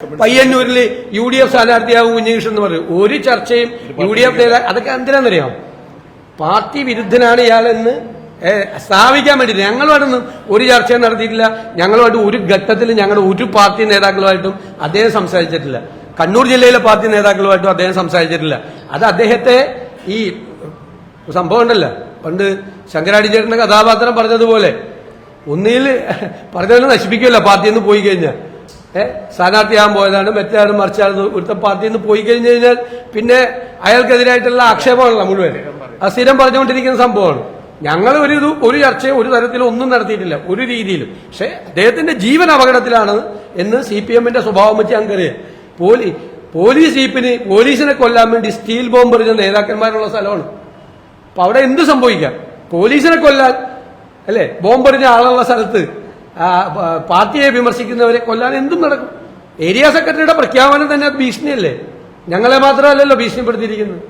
പയ്യന്നൂരിൽ UDF സ്ഥാനാർത്ഥിയാവും കുഞ്ഞികൃഷ്ണൻ എന്ന് പറയും. ഒരു ചർച്ചയും UDF അതൊക്കെ എന്തിനാണെന്നറിയാം? പാർട്ടി വിരുദ്ധനാണ് ഇയാളെന്ന് സ്ഥാപിക്കാൻ വേണ്ടി ഞങ്ങളുമായിട്ടൊന്നും ഒരു ചർച്ചയും നടത്തിയിട്ടില്ല. ഞങ്ങളുമായിട്ട് ഒരു ഘട്ടത്തിൽ ഞങ്ങളുടെ ഒരു പാർട്ടി നേതാക്കളുമായിട്ടും അദ്ദേഹം സംസാരിച്ചിട്ടില്ല. കണ്ണൂർ ജില്ലയിലെ പാർട്ടി നേതാക്കളുമായിട്ടും അദ്ദേഹം സംസാരിച്ചിട്ടില്ല. അത് അദ്ദേഹത്തെ ഈ സംഭവം ഉണ്ടല്ലോ, പണ്ട് ശങ്കരാടി ചേട്ടന്റെ കഥാപാത്രം പറഞ്ഞതുപോലെ ഒന്നിൽ പറഞ്ഞതിനെ നശിപ്പിക്കുമല്ലോ പാർട്ടിയിൽ നിന്ന് പോയി കഴിഞ്ഞാൽ. സ്ഥാനാർത്ഥിയാകാൻ പോയതാണ്, മറ്റാണ് മറിച്ചാണ് ഇവിടുത്തെ പാർട്ടിയിൽ നിന്ന് പോയി കഴിഞ്ഞു കഴിഞ്ഞാൽ പിന്നെ അയാൾക്കെതിരായിട്ടുള്ള ആക്ഷേപമാണല്ലോ മുഴുവൻ. അത് സ്ഥിരം പറഞ്ഞുകൊണ്ടിരിക്കുന്ന സംഭവമാണ്. ഞങ്ങൾ ഒരു ചർച്ചയും ഒരു തരത്തിലും ഒന്നും നടത്തിയിട്ടില്ല, ഒരു രീതിയിലും. പക്ഷെ അദ്ദേഹത്തിന്റെ ജീവൻ അപകടത്തിലാണ് എന്ന് CPM-ന്റെ സ്വഭാവം വെച്ച് ഞങ്ങൾക്കറിയാം. പോലീസ് ജീപ്പിന് പോലീസിനെ കൊല്ലാൻ വേണ്ടി സ്റ്റീൽ ബോംബ് എറിഞ്ഞ നേതാക്കന്മാരുള്ള സ്ഥലമാണ്. അപ്പൊ അവിടെ എന്ത് സംഭവിക്കാം? പോലീസിനെ കൊല്ലാൻ അല്ലെ, ബോംബെറിഞ്ഞ ആളുള്ള സ്ഥലത്ത് പാർട്ടിയെ വിമർശിക്കുന്നവരെ കൊല്ലാൻ എന്തും നടക്കും. ഏരിയ സെക്രട്ടറിയുടെ പ്രഖ്യാപനം തന്നെ ഭീഷണിയല്ലേ? ഞങ്ങളെ മാത്രമല്ലല്ലോ ഭീഷണിപ്പെടുത്തിയിരിക്കുന്നത്.